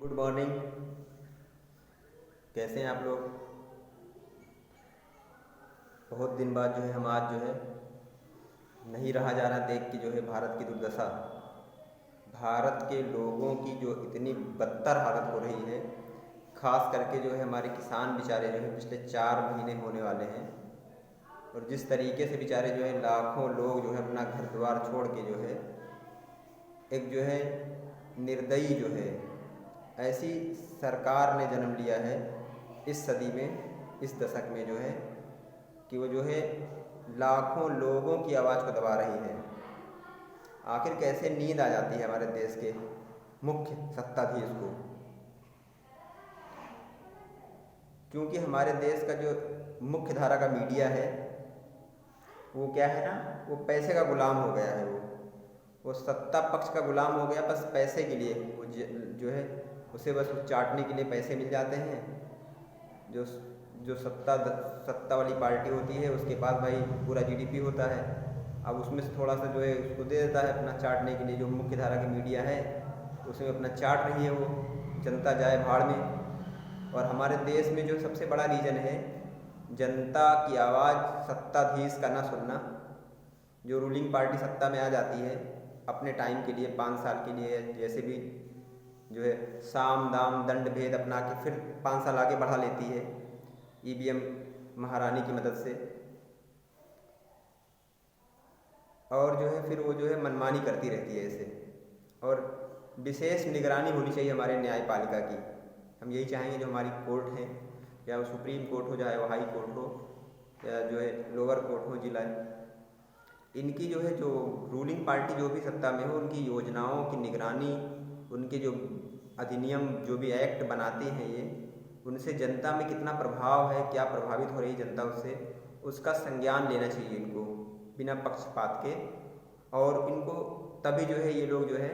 Good morning. कैसे हैं आप लोग? बहुत दिन बाद जो है हम आज जो है नहीं रहा जा रहा देख के जो है भारत की दुर्दशा, भारत के लोगों की जो इतनी बदतर हालत हो रही है। खास करके जो है हमारे किसान बेचारे जो है पिछले 4 महीने होने वाले हैं, और जिस तरीके से बेचारे जो है लाखों लोग जो है अपना घर द्वार छोड़ के जो है एक जो है निर्दयी जो है ऐसी सरकार ने जन्म लिया है इस सदी में, इस दशक में जो है कि वो जो है लाखों लोगों की आवाज़ को दबा रही है। आखिर कैसे नींद आ जाती है हमारे देश के मुख्य सत्ताधीश को? क्योंकि हमारे देश का जो मुख्य धारा का मीडिया है वो क्या है ना, वो पैसे का गुलाम हो गया है। वो सत्ता पक्ष का गुलाम हो गया, बस पैसे के लिए। वो जो है उसे बस चाटने के लिए पैसे मिल जाते हैं। जो जो सत्ता वाली पार्टी होती है उसके पास भाई पूरा जीडीपी होता है। अब उसमें से थोड़ा सा जो है उसको दे देता है अपना चाटने के लिए। जो मुख्य धारा की मीडिया है उसमें अपना चाट रही है, वो जनता जाए भाड़ में। और हमारे देश में जो सबसे बड़ा रीज़न है जनता की आवाज़ सत्ताधीश का ना सुनना। जो रूलिंग पार्टी सत्ता में आ जाती है अपने टाइम के लिए 5 साल के लिए जैसे भी जो है साम दाम दंड भेद अपना के फिर 5 साल आगे बढ़ा लेती है ईवीएम महारानी की मदद से। और जो है फिर वो जो है मनमानी करती रहती है ऐसे। और विशेष निगरानी होनी चाहिए हमारे न्यायपालिका की। हम यही चाहेंगे जो हमारी कोर्ट हैं, या वो सुप्रीम कोर्ट हो, चाहे वो हाई कोर्ट हो, या जो है लोअर कोर्ट हो, जिला, इनकी जो है जो रूलिंग पार्टी जो भी सत्ता में हो उनकी योजनाओं की निगरानी, उनके जो अधिनियम जो भी एक्ट बनाते हैं ये, उनसे जनता में कितना प्रभाव है, क्या प्रभावित हो रही जनता उससे, उसका संज्ञान लेना चाहिए इनको बिना पक्षपात के। और इनको तभी जो है ये लोग जो है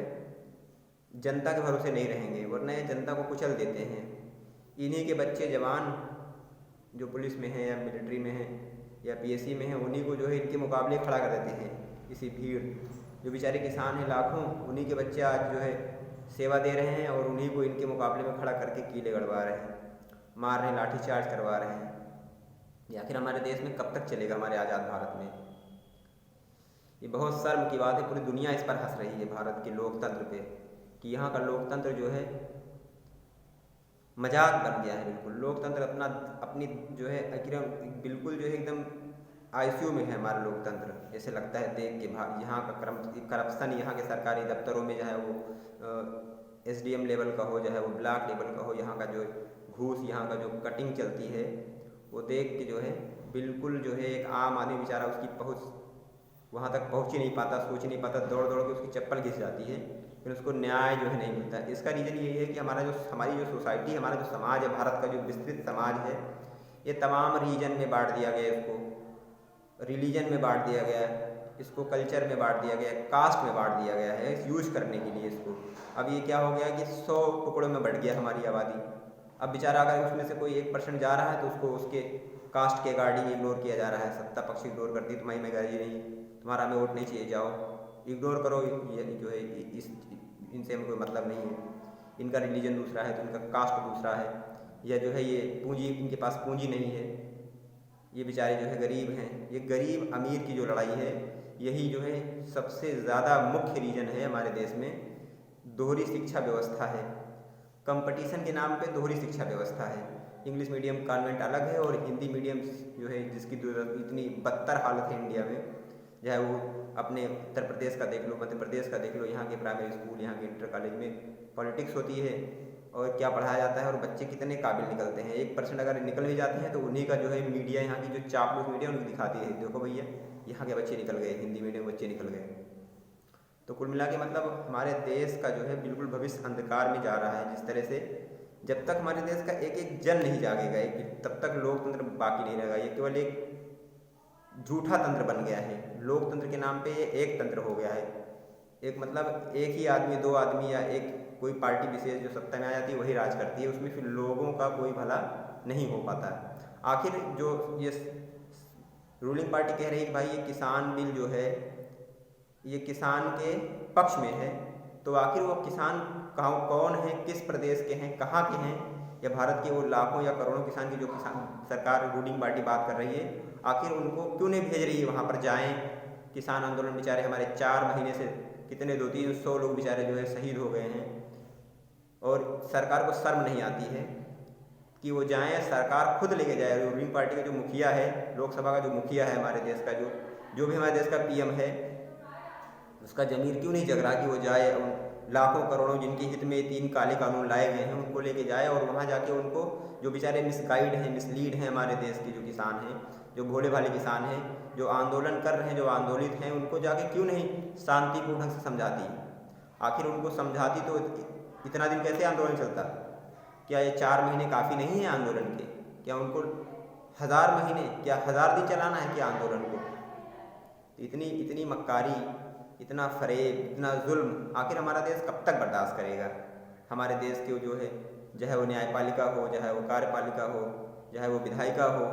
जनता के भरोसे नहीं रहेंगे, वरना ये जनता को कुचल देते हैं। इन्हीं के बच्चे जवान जो पुलिस में हैं या मिलिट्री में हैं या पीएससी में हैं, उन्हीं को जो है इनके मुकाबले खड़ा कर देते हैं इसी भीड़। जो बेचारे किसान हैं लाखों, उन्हीं के बच्चे आज जो है सेवा दे रहे हैं और उन्हीं को इनके मुकाबले में खड़ा करके कीले गड़वा रहे हैं, मार रहे हैं, लाठीचार्ज करवा रहे हैं। ये आखिर हमारे देश में कब तक चलेगा, हमारे आज़ाद भारत में? ये बहुत शर्म की बात है। पूरी दुनिया इस पर हंस रही है भारत के लोकतंत्र पे, कि यहाँ का लोकतंत्र जो है मजाक बन गया है। बिल्कुल लोकतंत्र अपनी जो है एकदम बिल्कुल जो है एकदम आईसीयू में है हमारा लोकतंत्र। ऐसे लगता है देख के यहाँ का करप्शन यहाँ के सरकारी दफ्तरों में, चाहे वो एसडीएम लेवल का हो, चाहे वो ब्लॉक लेवल का हो, यहाँ का जो घूस, यहाँ का जो कटिंग चलती है, वो देख के जो है बिल्कुल जो है एक आम आदमी बेचारा उसकी पहुँच वहाँ तक पहुँच ही नहीं पाता, सोच नहीं पाता, दौड़ दौड़ के उसकी चप्पल घिस जाती है, फिर उसको न्याय जो है नहीं मिलता। इसका रीज़न यही है कि हमारी जो सोसाइटी, हमारा जो समाज है, भारत का जो विस्तृत समाज है, ये तमाम रीजन में बांट दिया गया है। इसको रिलीजन में बांट दिया गया है, इसको कल्चर में बांट दिया गया है, कास्ट में बांट दिया गया है यूज करने के लिए इसको। अब ये क्या हो गया कि 100 टुकड़ों में बढ़ गया हमारी आबादी। अब बेचारा अगर उसमें से कोई 1% जा रहा है तो उसको उसके कास्ट के अकॉर्डिंग इग्नोर किया जा रहा है। सत्ता पक्ष इग्नोर करती है, तुम्हारी मेगाजी नहीं, तुम्हारा हमें वोट नहीं चाहिए, जाओ इग्नोर करो। ये जो है इनसे हमें कोई मतलब नहीं है, इनका रिलीजन दूसरा है तो इनका कास्ट दूसरा है, या जो है ये पूंजी, इनके पास पूंजी नहीं है, ये बेचारे जो है गरीब हैं। ये गरीब अमीर की जो लड़ाई है, यही जो है सबसे ज़्यादा मुख्य रीजन है हमारे देश में। दोहरी शिक्षा व्यवस्था है, कंपटीशन के नाम पे दोहरी शिक्षा व्यवस्था है। इंग्लिश मीडियम कॉन्वेंट अलग है और हिंदी मीडियम जो है जिसकी इतनी बदतर हालत है इंडिया में, चाहे वो अपने उत्तर प्रदेश का देख लो, मध्य प्रदेश का देख लो, यहाँ के प्राइमरी स्कूल, यहाँ के इंटर कॉलेज में पॉलिटिक्स होती है और क्या पढ़ाया जाता है, और बच्चे कितने काबिल निकलते हैं। 1% अगर निकल भी जाते हैं तो उन्हीं का जो है मीडिया, यहाँ की जो चापलूस मीडिया उनको दिखाती है, देखो भैया यहाँ के बच्चे निकल गए, हिंदी मीडियम बच्चे निकल गए। तो कुल मिला के मतलब हमारे देश का जो है बिल्कुल भविष्य अंधकार में जा रहा है। जिस तरह से जब तक हमारे देश का एक एक जन नहीं जागेगा, तब तक लोकतंत्र बाकी नहीं रहेगा। ये केवल एक झूठा तंत्र बन गया है। लोकतंत्र के नाम पे ये एक तंत्र हो गया है। एक मतलब एक ही आदमी, 2 आदमी या एक कोई पार्टी विशेष जो सत्ता में आ जाती है वही राज करती है, उसमें फिर लोगों का कोई भला नहीं हो पाता है। आखिर जो ये रूलिंग पार्टी कह रही है कि भाई ये किसान बिल जो है ये किसान के पक्ष में है, तो आखिर वो किसान कौन है, किस प्रदेश के हैं, कहाँ के हैं, या भारत के वो लाखों या करोड़ों किसान की जो किसान सरकार रूलिंग पार्टी बात कर रही है, आखिर उनको क्यों नहीं भेज रही है वहाँ पर जाएं। किसान आंदोलन बेचारे हमारे 4 महीने से कितने 200-300 लोग बेचारे जो है शहीद हो गए हैं, और सरकार को शर्म नहीं आती है कि वो जाएं, सरकार खुद लेके जाए। रूलिंग पार्टी का जो मुखिया है, लोकसभा का जो मुखिया है हमारे देश का, जो भी हमारे देश का पीएम है, उसका ज़मीर क्यों नहीं जग रहा कि वो जाए, उन लाखों करोड़ों जिनके हित में 3 काले कानून लाए गए हैं उनको लेके जाए, और वहाँ जाके उनको जो बेचारे मिसगाइड हैं, मिसलीड हैं हमारे देश के जो किसान हैं, जो भोले भाले किसान हैं, जो आंदोलन कर रहे हैं, जो आंदोलित हैं, उनको जाके क्यों नहीं शांतिपूर्ण ढंग से समझाती। आखिर उनको समझाती तो इतना दिन कैसे आंदोलन चलता। क्या ये 4 महीने काफ़ी नहीं है आंदोलन के? क्या उनको 1000 महीने, क्या 1000 दिन चलाना है क्या आंदोलन को? इतनी मक्कारी, इतना फरेब, इतना जुल्म आखिर हमारा देश कब तक बर्दाश्त करेगा। हमारे देश के जो है, चाहे वो न्यायपालिका हो, चाहे वो कार्यपालिका हो, चाहे वो विधायिका हो,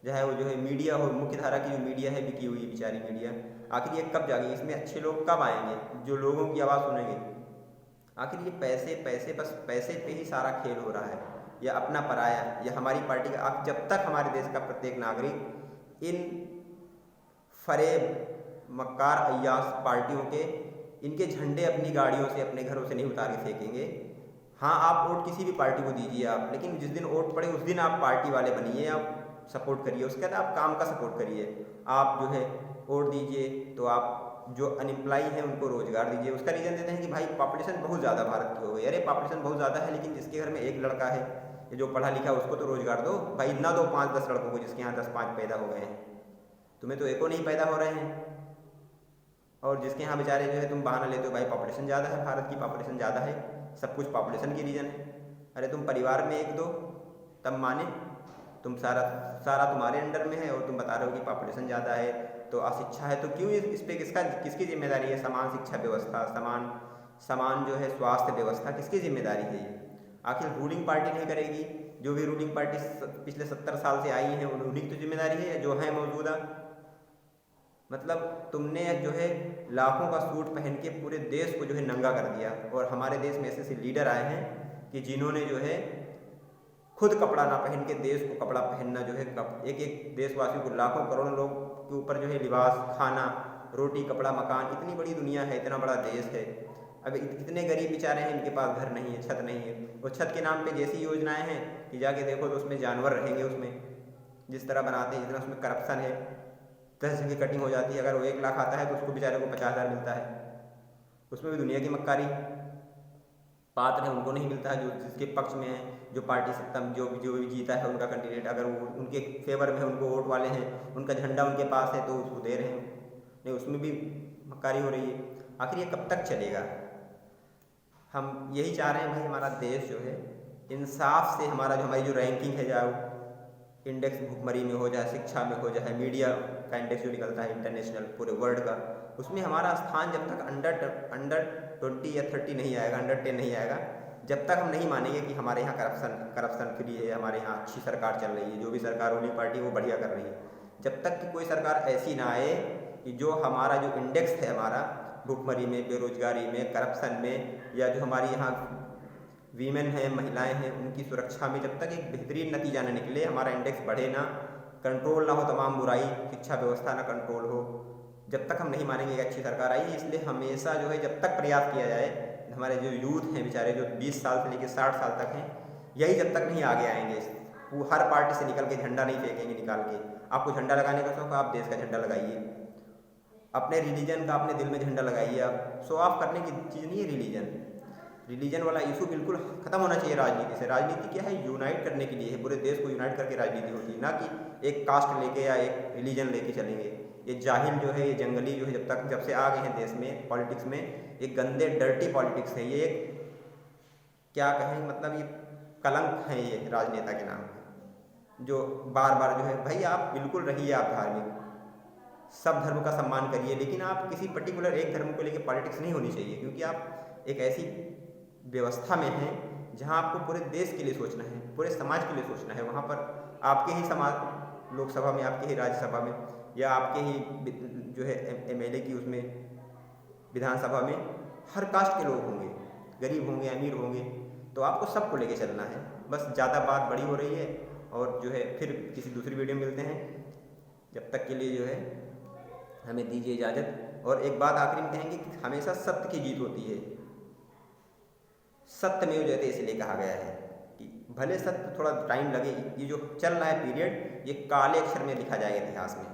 चाहे वो जो है मीडिया हो, मुख्य धारा की जो मीडिया है, बिकी हुई बेचारी मीडिया, आखिर ये कब जाएगी? इसमें अच्छे लोग कब आएंगे जो लोगों की आवाज़ सुनेंगे? आखिर ये पैसे पैसे बस पैसे पे ही सारा खेल हो रहा है, या अपना पराया, या हमारी पार्टी का। जब तक हमारे देश का प्रत्येक नागरिक इन फरेब मक्कार अय्यास पार्टियों के इनके झंडे अपनी गाड़ियों से, अपने घरों से नहीं उतार के फेंकेंगे। हाँ, आप वोट किसी भी पार्टी को दीजिए आप, लेकिन जिस दिन वोट पड़े उस दिन आप पार्टी वाले बनिए, आप सपोर्ट करिए, उसके बाद आप काम का सपोर्ट करिए। आप जो है वोट दीजिए तो आप जो अनएम्प्लॉय हैं उनको रोजगार दीजिए। उसका रीज़न देते हैं कि भाई पॉपुलेशन बहुत ज़्यादा भारत की हो गई। अरे पॉपुलेशन बहुत ज़्यादा है, लेकिन जिसके घर में एक लड़का है, ये जो पढ़ा लिखा है, उसको तो रोजगार दो भाई, ना दो 5-10 लड़कों को जिसके यहाँ 10-5 पैदा हो गए हैं। तुम्हें तो एको नहीं पैदा हो रहे हैं, और जिसके यहाँ बेचारे जो है तुम बहाना लेते हो भाई पॉपुलेशन ज़्यादा है, भारत की पॉपुलेशन ज़्यादा है, सब कुछ पॉपुलेशन की रीज़न है। अरे तुम परिवार में 1-2 तब माने, तुम सारा तुम्हारे अंडर में है, और तुम बता रहे हो कि पॉपुलेशन ज़्यादा है तो अशिक्षा है, तो क्यों इस पे किसकी जिम्मेदारी है? समान शिक्षा व्यवस्था, समान जो है स्वास्थ्य व्यवस्था, किसकी जिम्मेदारी है ये? आखिर रूलिंग पार्टी नहीं करेगी? जो भी रूलिंग पार्टी पिछले 70 साल से आई हैं उन्हीं की तो जिम्मेदारी है, जो है मौजूदा। मतलब तुमने जो है लाखों का सूट पहन के पूरे देश को जो है नंगा कर दिया, और हमारे देश में ऐसे ऐसे लीडर आए हैं कि जिन्होंने जो है खुद कपड़ा ना पहन के देश को कपड़ा पहनना जो है, एक देशवासियों को, लाखों करोड़ों लोग के ऊपर जो है लिबास, खाना, रोटी, कपड़ा, मकान, इतनी बड़ी दुनिया है, इतना बड़ा देश है। अब इतने गरीब बेचारे हैं, इनके पास घर नहीं है, छत नहीं है, और छत के नाम पे जैसी योजनाएं हैं कि जाके देखो तो उसमें जानवर रहेंगे, उसमें जिस तरह बनाते हैं, जितना उसमें करप्शन है, 10 की कटिंग हो जाती है। अगर वो 1 लाख आता है तो उसको बेचारे को 50,000 मिलता है, उसमें भी दुनिया की मक्कारी। पात्र है उनको नहीं मिलता है, जो जिसके पक्ष में है, जो पार्टी सत्ता में जो भी जीता है उनका कैंडिडेट, अगर वो उनके फेवर में है, उनको वोट वाले हैं, उनका झंडा उनके पास है तो उसको दे रहे हैं, नहीं उसमें भी मक्कारी हो रही है। आखिर ये कब तक चलेगा? हम यही चाह रहे हैं भाई, हमारा देश जो है इंसाफ से, हमारी जो रैंकिंग है, चाहे इंडेक्स भुखमरी में हो, चाहे शिक्षा में हो, चाहे मीडिया का इंडेक्स जो निकलता है इंटरनेशनल पूरे वर्ल्ड का, उसमें हमारा स्थान जब तक अंडर 20 या 30 नहीं आएगा, अंडर 10 नहीं आएगा, जब तक हम नहीं मानेंगे कि हमारे यहाँ करप्शन फ्री है, हमारे यहाँ अच्छी सरकार चल रही है, जो भी सरकार रूलिंग पार्टी है वो बढ़िया कर रही है, जब तक कि कोई सरकार ऐसी ना आए कि जो हमारा जो इंडेक्स है, हमारा भुखमरी में, बेरोजगारी में, करप्शन में, या जो हमारी यहाँ वीमेन हैं, महिलाएं हैं, उनकी सुरक्षा में जब तक एक बेहतरीन नतीजा न निकले, हमारा इंडेक्स बढ़े ना, कंट्रोल ना हो तमाम बुराई, शिक्षा व्यवस्था ना कंट्रोल हो, जब तक हम नहीं मानेंगे कि अच्छी सरकार आई। इसलिए हमेशा जो है जब तक प्रयास किया जाए, हमारे जो यूथ हैं बेचारे, जो 20 साल से लेकर 60 साल तक हैं, यही जब तक नहीं आगे आएंगे, वो हर पार्टी से निकल के झंडा नहीं फेंकेंगे निकाल के। आपको झंडा लगाने का शौक, आप देश का झंडा लगाइए, अपने रिलीजन का अपने दिल में झंडा लगाइए। आप शो ऑफ करने की चीज़ नहीं है रिलीजन वाला इशू बिल्कुल ख़त्म होना चाहिए राजनीति से। राजनीति क्या है? यूनाइट करने के लिए है, पूरे देश को यूनाइट करके राजनीति होती है, ना कि एक कास्ट लेके या एक रिलीजन लेके चलेंगे। ये जाहिल जो है, ये जंगली जो है, जब से आ गए हैं देश में पॉलिटिक्स में, एक गंदे डर्टी पॉलिटिक्स है, ये एक क्या कहें, मतलब ये कलंक है ये राजनेता के नाम पे, जो बार बार जो है, भाई आप बिल्कुल रहिए, आप धार्मिक, सब धर्म का सम्मान करिए, लेकिन आप किसी पर्टिकुलर एक धर्म को लेकर पॉलिटिक्स नहीं होनी चाहिए, क्योंकि आप एक ऐसी व्यवस्था में हैं जहां आपको पूरे देश के लिए सोचना है, पूरे समाज के लिए सोचना है। वहां पर आपके ही समाज, लोकसभा में, आपके ही राज्यसभा में, या आपके ही जो है एमएलए की उसमें विधानसभा में हर कास्ट के लोग होंगे, गरीब होंगे अमीर होंगे, तो आपको सबको लेके चलना है। बस ज़्यादा बात बड़ी हो रही है, और जो है फिर किसी दूसरी वीडियो में मिलते हैं। जब तक के लिए जो है हमें दीजिए इजाज़त। और एक बात आखिरी में कहेंगे कि हमेशा सत्य की जीत होती है। सत्यमेव जयते इसलिए कहा गया है कि भले सत्य थोड़ा टाइम लगे, ये जो चल रहा है पीरियड, ये काले अक्षर में लिखा जाएगा इतिहास में।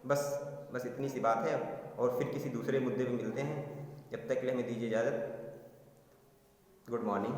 बस इतनी सी बात है। और फिर किसी दूसरे मुद्दे पे मिलते हैं। जब तक के लिए हमें दीजिए इजाज़त। Good morning.